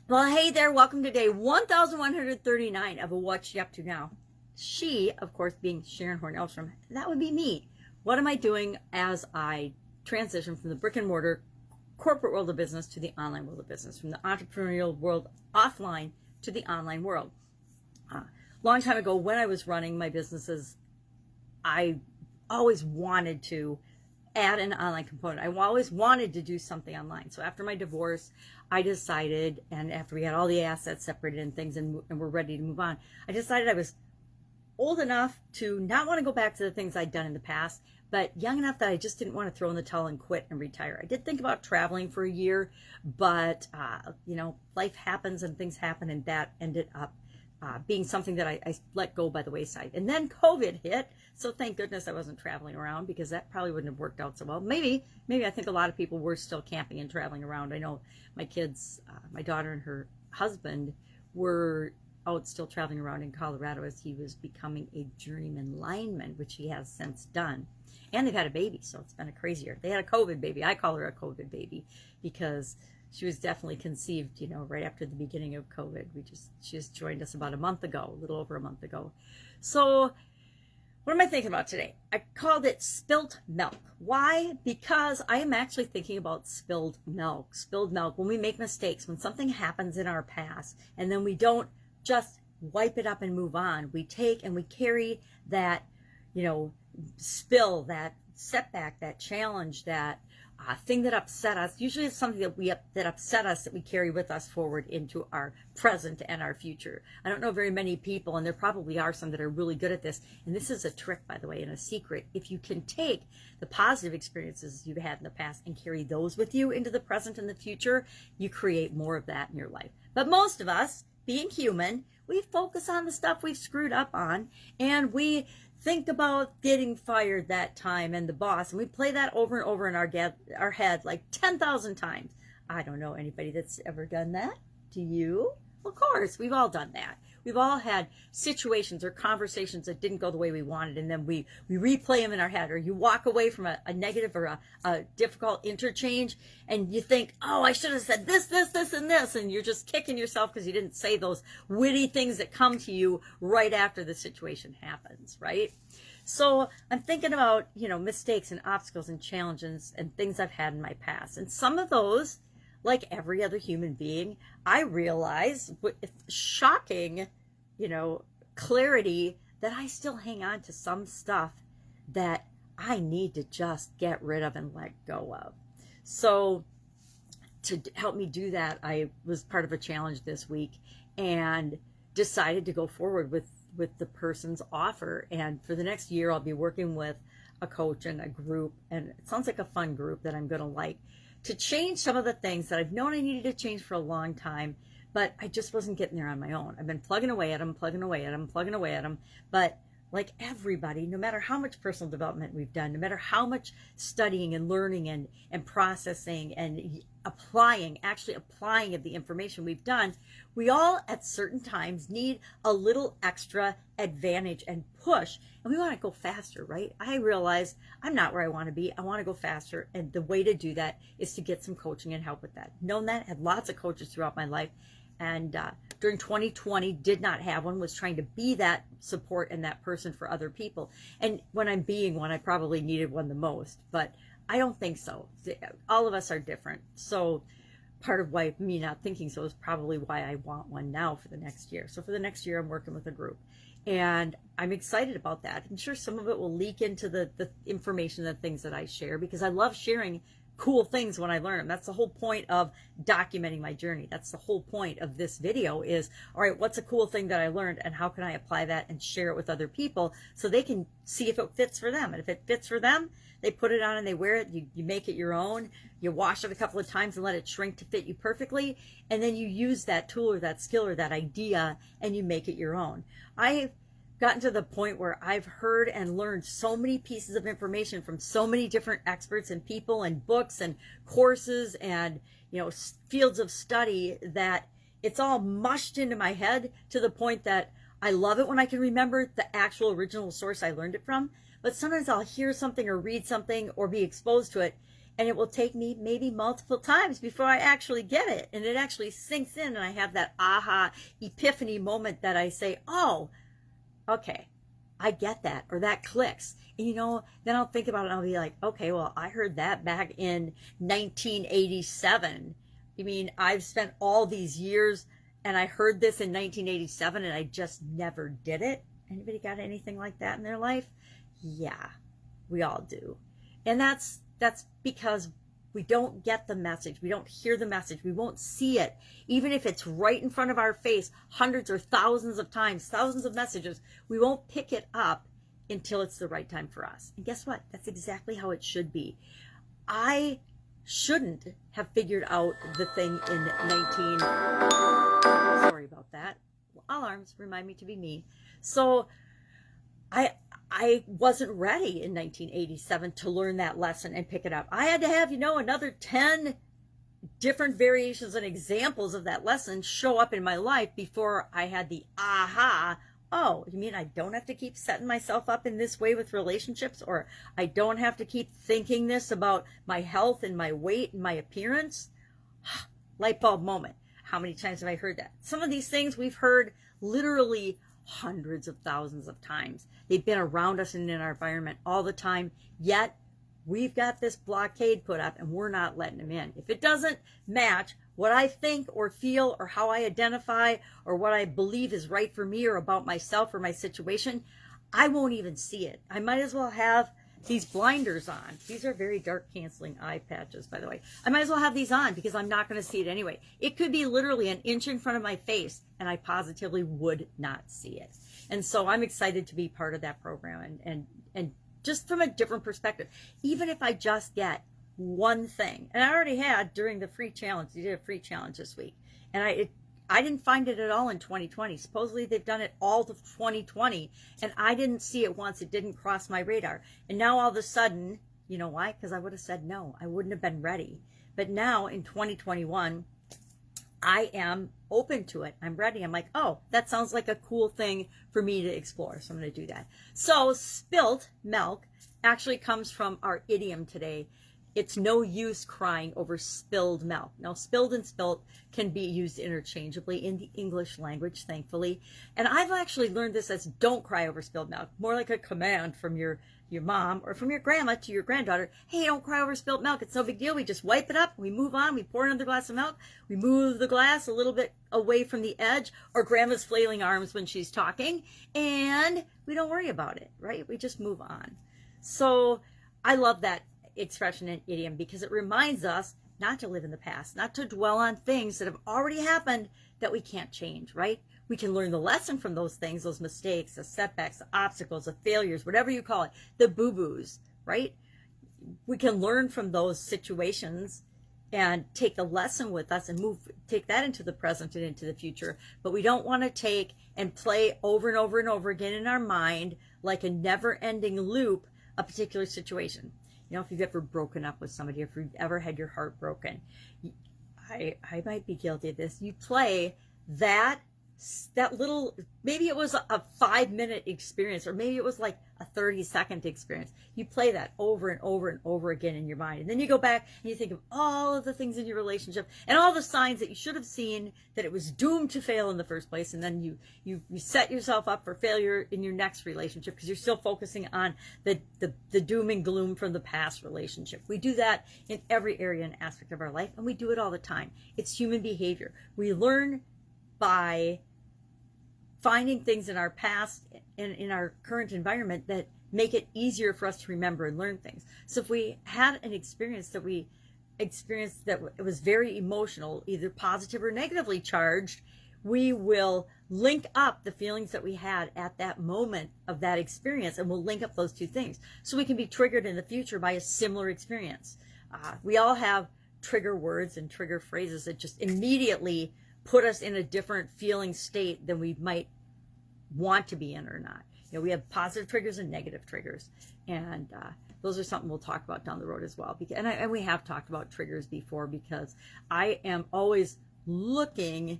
Well, hey there, welcome to day 1139 of What You Up To Now. She, of course, being Sharon Horne-Ellstrom, that would be me. What am I doing as I transition from the brick and mortar corporate world of business to the online world of business, from the entrepreneurial world offline to the online world? Long time ago, when I was running my businesses, I always wanted to add an online component. I always wanted to do something online. So after my divorce, I decided, and after we had all the assets separated and things and we're ready to move on, I decided I was old enough to not want to go back to the things I'd done in the past, but young enough that I just didn't want to throw in the towel and quit and retire. I did think about traveling for a year, but life happens and things happen, and that ended up being something that I let go by the wayside. And then COVID hit, so thank goodness I wasn't traveling around, because that probably wouldn't have worked out so well. Maybe I think a lot of people were still camping and traveling around. I know my kids, my daughter and her husband were out still traveling around in Colorado as he was becoming a journeyman lineman, which he has since done. And they've had a baby, so it's been a crazy year. They had a COVID baby. I call her a COVID baby because she was definitely conceived, right after the beginning of COVID. She just joined us about a month ago, a little over a month ago. So what am I thinking about today? I called it Spilt Milk. Why? Because I am actually thinking about spilled milk. Spilled milk, when we make mistakes, when something happens in our past, and then we don't just wipe it up and move on. We take and we carry that, spill, that setback, that challenge, that thing that upset us. Usually it's something that upset us that we carry with us forward into our present and our future. I don't know very many people, and there probably are some that are really good at this. And this is a trick, by the way, and a secret. If you can take the positive experiences you've had in the past and carry those with you into the present and the future, you create more of that in your life. But most of us, being human, we focus on the stuff we've screwed up on, and we think about getting fired that time and the boss, and we play that over and over in our head like 10,000 times. I don't know anybody that's ever done that. Do you? Of course, we've all done that. We've all had situations or conversations that didn't go the way we wanted, and then we replay them in our head. Or you walk away from a negative or a difficult interchange, and you think, oh, I should have said this, and this, and you're just kicking yourself because you didn't say those witty things that come to you right after the situation happens, right? So I'm thinking about, mistakes and obstacles and challenges and things I've had in my past. And some of those, like every other human being, I realize with shocking, clarity, that I still hang on to some stuff that I need to just get rid of and let go of. So to help me do that, I was part of a challenge this week and decided to go forward with the person's offer. And for the next year, I'll be working with a coach and a group, and it sounds like a fun group that I'm going to like, to change some of the things that I've known I needed to change for a long time, but I just wasn't getting there on my own. I've been plugging away at them, but like everybody, no matter how much personal development we've done, no matter how much studying and learning and processing and actually applying of the information we've done, we all at certain times need a little extra advantage and push, and we want to go faster, right? I realize I'm not where I want to be. I want to go faster, and the way to do that is to get some coaching and help with that. Known that, had lots of coaches throughout my life, and during 2020 did not have one, was trying to be that support and that person for other people. And when I'm being one, I probably needed one the most, but I don't think so. All of us are different. So part of why me not thinking so is probably why I want one now for the next year. So for the next year, I'm working with a group, and I'm excited about that. I'm sure some of it will leak into the information, the things that I share, because I love sharing cool things when I learn them. That's the whole point of documenting my journey. That's the whole point of this video is, all right, what's a cool thing that I learned, and how can I apply that and share it with other people so they can see if it fits for them. And if it fits for them, they put it on and they wear it. You make it your own. You wash it a couple of times and let it shrink to fit you perfectly. And then you use that tool or that skill or that idea and you make it your own. I've gotten to the point where I've heard and learned so many pieces of information from so many different experts and people and books and courses and, fields of study, that it's all mushed into my head to the point that I love it when I can remember the actual original source I learned it from. But sometimes I'll hear something or read something or be exposed to it, And it will take me maybe multiple times before I actually get it. And it actually sinks in and I have that aha epiphany moment that I say, oh, okay, I get that, or that clicks. And then I'll think about it and I'll be like, okay, well, I heard that back in 1987. You mean I've spent all these years and I heard this in 1987 and I just never did it? Anybody got anything like that in their life? Yeah, we all do. And that's because we don't get the message. We don't hear the message. We won't see it. Even if it's right in front of our face, hundreds or thousands of times, thousands of messages, we won't pick it up until it's the right time for us. And guess what? That's exactly how it should be. I shouldn't have figured out the thing in 19... Sorry about that. Alarms remind me to be me. So I wasn't ready in 1987 to learn that lesson and pick it up. I had to have, another 10 different variations and examples of that lesson show up in my life before I had the aha. Oh, you mean I don't have to keep setting myself up in this way with relationships? Or I don't have to keep thinking this about my health and my weight and my appearance? Light bulb moment. How many times have I heard that? Some of these things we've heard literally hundreds of thousands of times. They've been around us and in our environment all the time, yet we've got this blockade put up and we're not letting them in. If it doesn't match what I think or feel or how I identify or what I believe is right for me or about myself or my situation, I won't even see it. I might as well have these blinders on. These are very dark canceling eye patches, by the way. I might as well have these on because I'm not going to see it anyway. It could be literally an inch in front of my face and I positively would not see it. And so I'm excited to be part of that program and just from a different perspective. Even if I just get one thing, and I already had during the free challenge, you did a free challenge this week, and I didn't find it at all in 2020. Supposedly they've done it all of 2020, and I didn't see it once. It didn't cross my radar. And now all of a sudden, you know why? Because I would have said no. I wouldn't have been ready. But now in 2021, I am open to it. I'm ready. I'm like, oh, that sounds like a cool thing for me to explore. So I'm going to do that. So spilt milk actually comes from our idiom today. It's no use crying over spilled milk. Now, spilled and spilt can be used interchangeably in the English language, thankfully. And I've actually learned this as don't cry over spilled milk, more like a command from your mom or from your grandma to your granddaughter. Hey, don't cry over spilled milk. It's no big deal. We just wipe it up. We move on. We pour another glass of milk. We move the glass a little bit away from the edge or grandma's flailing arms when she's talking. And we don't worry about it, right? We just move on. So I love that expression and idiom because it reminds us not to live in the past, not to dwell on things that have already happened that we can't change, right? We can learn the lesson from those things, those mistakes, the setbacks, the obstacles, the failures, whatever you call it, the boo-boos, right? We can learn from those situations and take the lesson with us and take that into the present and into the future. But we don't want to take and play over and over and over again in our mind like a never-ending loop a particular situation. If you've ever broken up with somebody, if you've ever had your heart broken, I might be guilty of this. You play that little, maybe it was a 5-minute experience, or maybe it was like a 30-second experience. You play that over and over and over again in your mind. And then you go back and you think of all of the things in your relationship and all the signs that you should have seen that it was doomed to fail in the first place. And then you set yourself up for failure in your next relationship because you're still focusing on the doom and gloom from the past relationship. We do that in every area and aspect of our life, and we do it all the time. It's human behavior. We learn by finding things in our past and in our current environment that make it easier for us to remember and learn things. So if we had an experience that we experienced that it was very emotional, either positive or negatively charged, we will link up the feelings that we had at that moment of that experience, and we'll link up those two things so we can be triggered in the future by a similar experience. We all have trigger words and trigger phrases that just immediately put us in a different feeling state than we might want to be in or not. We have positive triggers and negative triggers, and those are something we'll talk about down the road as well. And we have talked about triggers before, because I am always looking,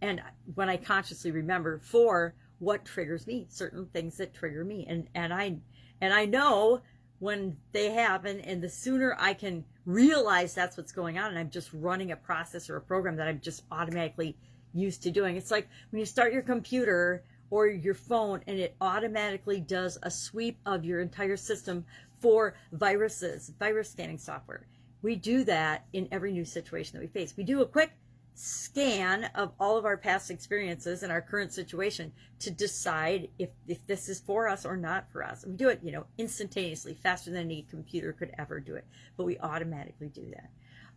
and when I consciously remember, for what triggers me, certain things that trigger me, and I know when they happen, and the sooner I can realize that's what's going on and I'm just running a process or a program that I'm just automatically used to doing. It's like when you start your computer or your phone and it automatically does a sweep of your entire system for viruses, virus scanning software. We do that in every new situation that we face. We do a quick scan of all of our past experiences and our current situation to decide if this is for us or not for us. And we do it, instantaneously, faster than any computer could ever do it. But we automatically do that.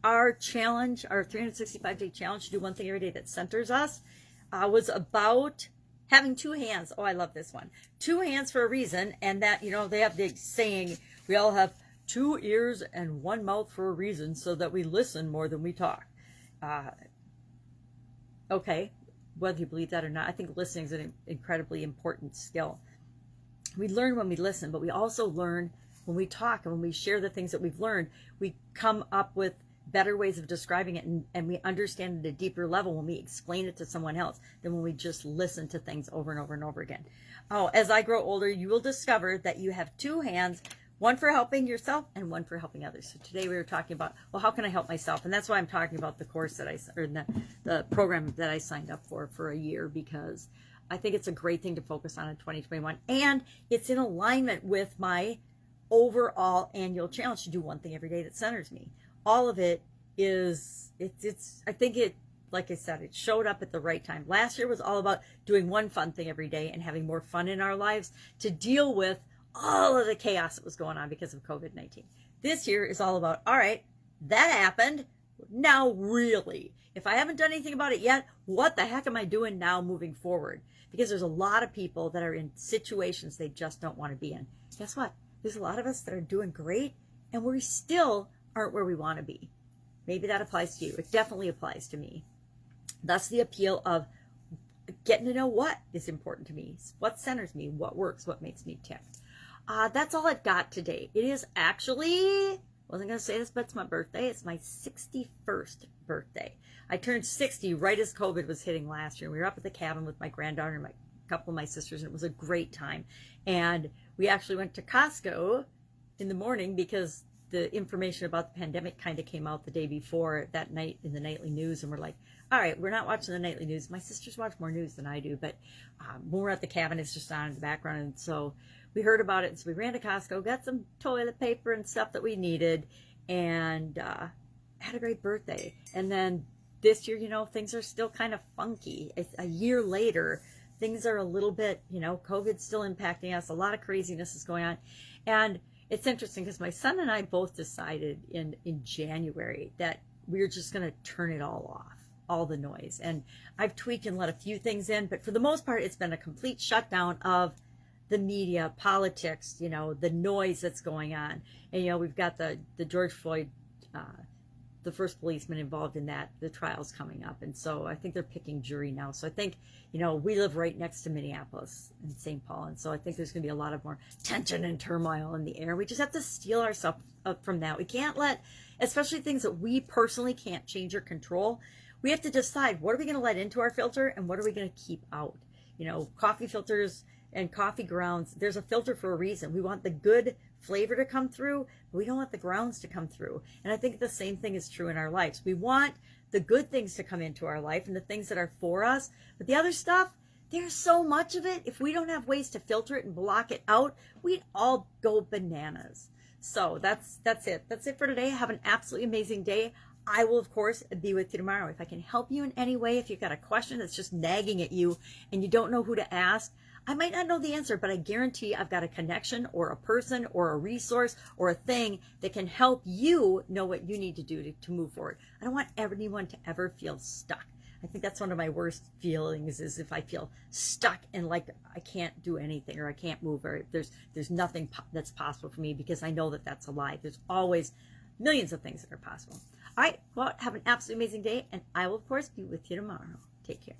Our challenge, our 365-day challenge to do one thing every day that centers us, was about having two hands. Oh, I love this one. Two hands for a reason. And that, they have the saying, we all have two ears and one mouth for a reason, so that we listen more than we talk. Okay, whether you believe that or not, I think listening is an incredibly important skill. We learn when we listen, but we also learn when we talk, and when we share the things that we've learned, we come up with better ways of describing it, and we understand it at a deeper level when we explain it to someone else than when we just listen to things over and over and over again. Oh, as I grow older, you will discover that you have two hands, one for helping yourself and one for helping others. So today we were talking about, well, how can I help myself? And that's why I'm talking about the course that the program that I signed up for a year, because I think it's a great thing to focus on in 2021. And it's in alignment with my overall annual challenge to do one thing every day that centers me. All of it is, I think it, like I said, it showed up at the right time. Last year was all about doing one fun thing every day and having more fun in our lives to deal with all of the chaos that was going on because of COVID-19. This year is all about, all right, that happened. Now, really, if I haven't done anything about it yet, what the heck am I doing now moving forward? Because there's a lot of people that are in situations they just don't want to be in. Guess what? There's a lot of us that are doing great, and we still aren't where we want to be. Maybe that applies to you. It definitely applies to me. That's the appeal of getting to know what is important to me, what centers me, what works, what makes me tick. That's all I've got today. It is actually, wasn't going to say this, but it's my birthday. It's my 61st birthday. I turned 60 right as COVID was hitting last year. We were up at the cabin with my granddaughter and a couple of my sisters, and it was a great time. And we actually went to Costco in the morning because the information about the pandemic kind of came out the day before that night in the nightly news. And we're like, all right, we're not watching the nightly news. My sisters watch more news than I do, but when we're at the cabin, it's just on in the background. And so we heard about it, and so we ran to Costco, got some toilet paper and stuff that we needed, and had a great birthday. And then this year, things are still kind of funky. It's a year later, things are a little bit, COVID's still impacting us. A lot of craziness is going on. And it's interesting because my son and I both decided in January that we were just going to turn it all off, all the noise. And I've tweaked and let a few things in, but for the most part, it's been a complete shutdown of the media, politics, the noise that's going on. And, we've got the George Floyd, the first policeman involved in that, the trial's coming up. And so I think they're picking jury now. So I think, we live right next to Minneapolis and St. Paul. And so I think there's going to be a lot of more tension and turmoil in the air. We just have to steel ourselves up from that. We can't let, especially things that we personally can't change or control. We have to decide, what are we going to let into our filter and what are we going to keep out? Coffee filters and coffee grounds, there's a filter for a reason. We want the good flavor to come through, but we don't want the grounds to come through. And I think the same thing is true in our lives. We want the good things to come into our life and the things that are for us, but the other stuff, there's so much of it. If we don't have ways to filter it and block it out, we'd all go bananas. So that's it. That's it for today. Have an absolutely amazing day. I will, of course, be with you tomorrow. If I can help you in any way, if you've got a question that's just nagging at you and you don't know who to ask, I might not know the answer, but I guarantee I've got a connection or a person or a resource or a thing that can help you know what you need to do to move forward. I don't want anyone to ever feel stuck. I think that's one of my worst feelings, is if I feel stuck and like I can't do anything or I can't move, or there's nothing that's possible for me, because I know that that's a lie. There's always millions of things that are possible. All right, well, have an absolutely amazing day, and I will, of course, be with you tomorrow. Take care.